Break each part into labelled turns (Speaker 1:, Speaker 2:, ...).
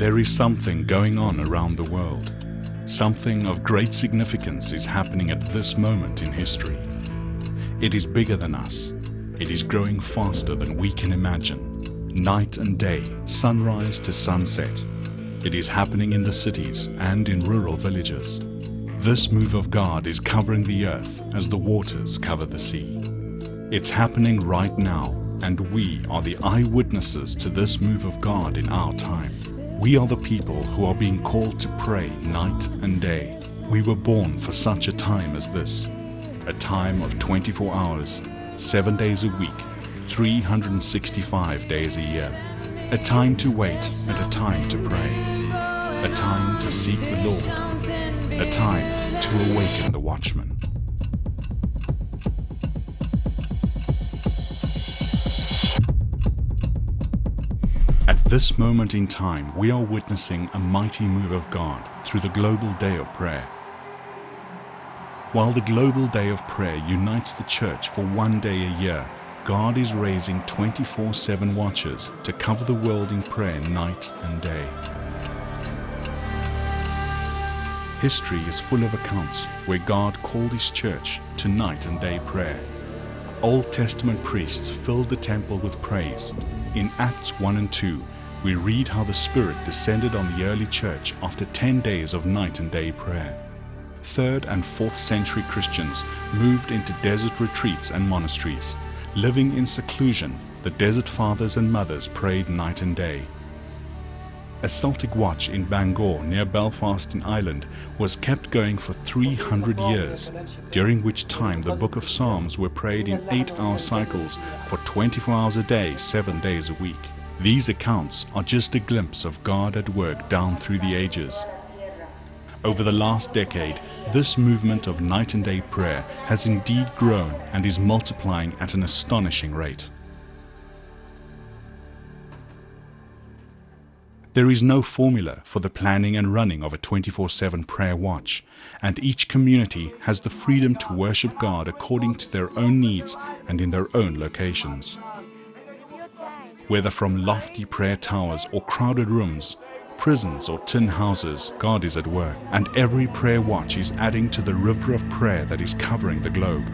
Speaker 1: There is something going on around the world. Something of great significance is happening at this moment in history. It is bigger than us. It is growing faster than we can imagine. Night and day, sunrise to sunset. It is happening in the cities and in rural villages. This move of God is covering the earth as the waters cover the sea. It's happening right now, and we are the eyewitnesses to this move of God in our time. We are the people who are being called to pray night and day. We were born for such a time as this. A time of 24 hours, 7 days a week, 365 days a year. A time to wait and a time to pray. A time to seek the Lord. A time to awaken the watchman. At this moment in time, we are witnessing a mighty move of God through the Global Day of Prayer. While the Global Day of Prayer unites the church for 1 day a year, God is raising 24/7 watchers to cover the world in prayer night and day. History is full of accounts where God called His church to night and day prayer. Old Testament priests filled the temple with praise. In Acts 1 and 2, we read how the Spirit descended on the early church after 10 days of night and day prayer. 3rd and 4th century Christians moved into desert retreats and monasteries. Living in seclusion, the desert fathers and mothers prayed night and day. A Celtic watch in Bangor near Belfast in Ireland was kept going for 300 years, during which time the Book of Psalms were prayed in 8-hour cycles for 24 hours a day, 7 days a week. These accounts are just a glimpse of God at work down through the ages. Over the last decade, this movement of night and day prayer has indeed grown and is multiplying at an astonishing rate. There is no formula for the planning and running of a 24/7 prayer watch, and each community has the freedom to worship God according to their own needs and in their own locations. Whether from lofty prayer towers or crowded rooms, prisons or tin houses, God is at work, and every prayer watch is adding to the river of prayer that is covering the globe.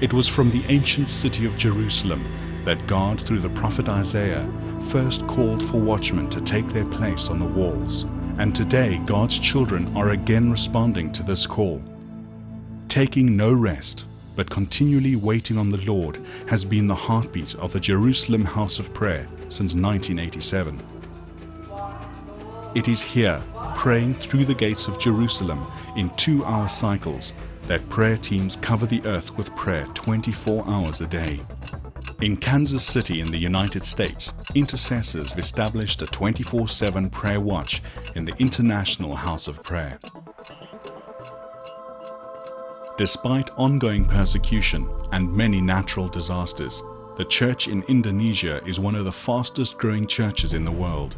Speaker 1: It was from the ancient city of Jerusalem that God, through the prophet Isaiah, first called for watchmen to take their place on the walls. And today, God's children are again responding to this call. Taking no rest, but continually waiting on the Lord, has been the heartbeat of the Jerusalem House of Prayer since 1987. It is here, praying through the gates of Jerusalem in 2-hour cycles, that prayer teams cover the earth with prayer 24 hours a day. In Kansas City in the United States, intercessors established a 24/7 prayer watch in the International House of Prayer. Despite ongoing persecution and many natural disasters, the church in Indonesia is one of the fastest growing churches in the world.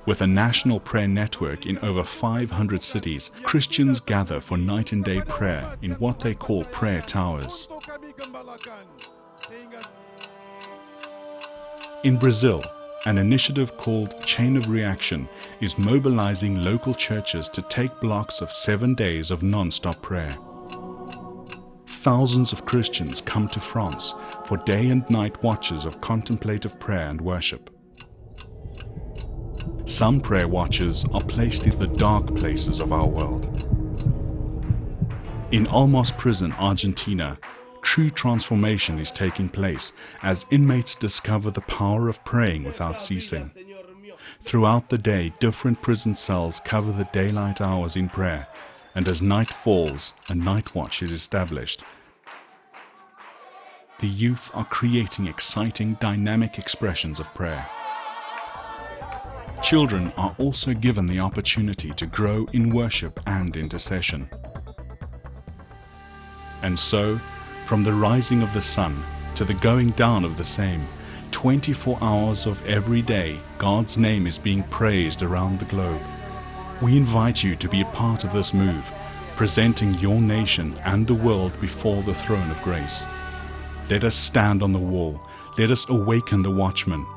Speaker 1: With a national prayer network in over 500 cities, Christians gather for night and day prayer in what they call prayer towers. In Brazil, an initiative called Chain of Reaction is mobilizing local churches to take blocks of 7 days of non-stop prayer. Thousands of Christians come to France for day and night watches of contemplative prayer and worship. Some prayer watches are placed in the dark places of our world. In Olmos Prison, Argentina, true transformation is taking place as inmates discover the power of praying without ceasing. Throughout the day, different prison cells cover the daylight hours in prayer, and as night falls, a night watch is established. The youth are creating exciting, dynamic expressions of prayer. Children are also given the opportunity to grow in worship and intercession. And so, from the rising of the sun to the going down of the same, 24 hours of every day, God's name is being praised around the globe. We invite you to be a part of this move, presenting your nation and the world before the throne of grace. Let us stand on the wall. Let us awaken the watchman